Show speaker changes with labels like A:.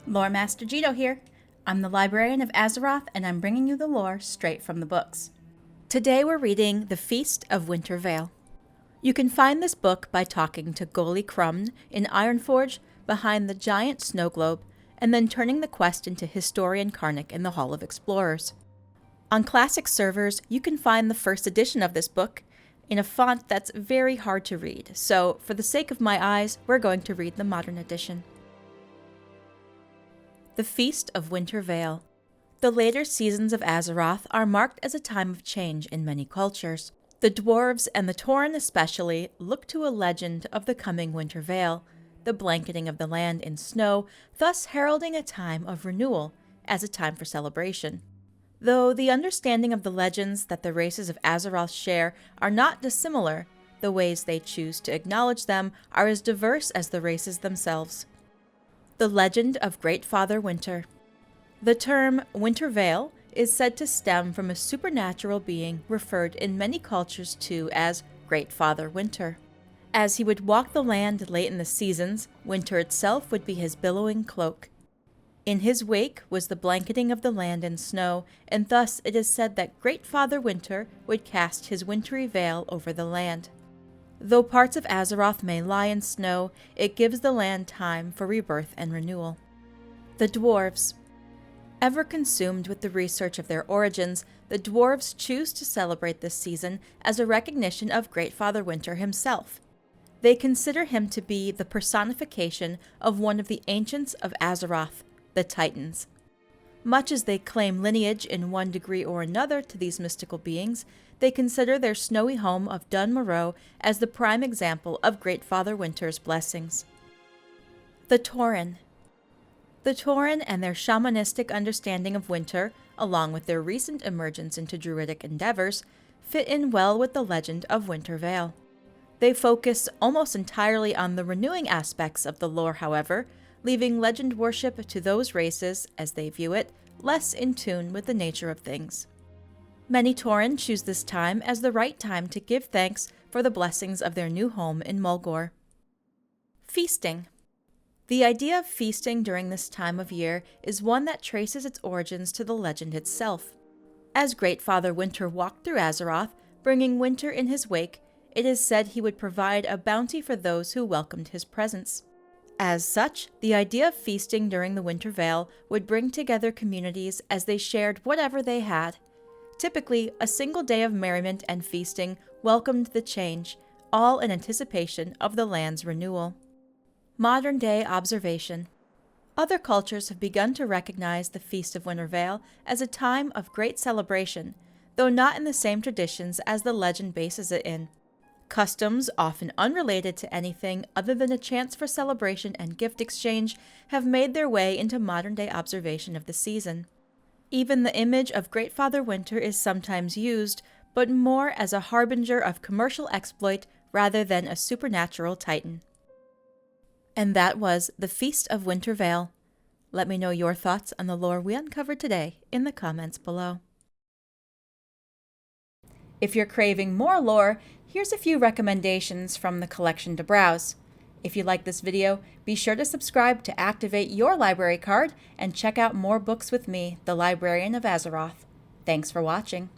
A: Lore Master Jito here. I'm the librarian of Azeroth, and I'm bringing you the lore straight from the books. Today we're reading The Feast of Winter Vale. You can find this book by talking to Goli Crumn in Ironforge behind the giant snow globe, and then turning the quest into Historian Karnak in the Hall of Explorers. On classic servers, you can find the first edition of this book in a font that's very hard to read, so for the sake of my eyes, we're going to read the modern edition. The Feast of Winter Vale. The later seasons of Azeroth are marked as a time of change in many cultures. The dwarves, and the Tauren especially, look to a legend of the coming Winter Vale, the blanketing of the land in snow, thus heralding a time of renewal, as a time for celebration. Though the understanding of the legends that the races of Azeroth share are not dissimilar, the ways they choose to acknowledge them are as diverse as the races themselves. The legend of Greatfather Winter. The term Winter Vale is said to stem from a supernatural being referred in many cultures to as Greatfather Winter. As he would walk the land late in the seasons, winter itself would be his billowing cloak. In his wake was the blanketing of the land in snow, and thus it is said that Greatfather Winter would cast his wintry veil over the land. Though parts of Azeroth may lie in snow, it gives the land time for rebirth and renewal. The Dwarves. Ever consumed with the research of their origins, the Dwarves choose to celebrate this season as a recognition of Greatfather Winter himself. They consider him to be the personification of one of the ancients of Azeroth, the Titans. Much as they claim lineage in one degree or another to these mystical beings, they consider their snowy home of Dun Morogh as the prime example of Greatfather Winter's blessings. The Tauren. The Tauren and their shamanistic understanding of winter, along with their recent emergence into druidic endeavors, fit in well with the legend of Winter Vale. They focus almost entirely on the renewing aspects of the lore, however, leaving legend worship to those races, as they view it, less in tune with the nature of things. Many Tauren choose this time as the right time to give thanks for the blessings of their new home in Mulgore. Feasting. The idea of feasting during this time of year is one that traces its origins to the legend itself. As Greatfather Winter walked through Azeroth, bringing winter in his wake, it is said he would provide a bounty for those who welcomed his presence. As such, the idea of feasting during the Winter Vale would bring together communities as they shared whatever they had. Typically, a single day of merriment and feasting welcomed the change, all in anticipation of the land's renewal. Modern-day observation. Other cultures have begun to recognize the Feast of Winter Vale as a time of great celebration, though not in the same traditions as the legend bases it in. Customs, often unrelated to anything other than a chance for celebration and gift exchange, have made their way into modern-day observation of the season. Even the image of Greatfather Winter is sometimes used, but more as a harbinger of commercial exploit rather than a supernatural titan. And that was The Feast of Winter Vale. Let me know your thoughts on the lore we uncovered today in the comments below. If you're craving more lore, here's a few recommendations from the collection to browse. If you like this video, be sure to subscribe to activate your library card and check out more books with me, the Librarian of Azeroth. Thanks for watching.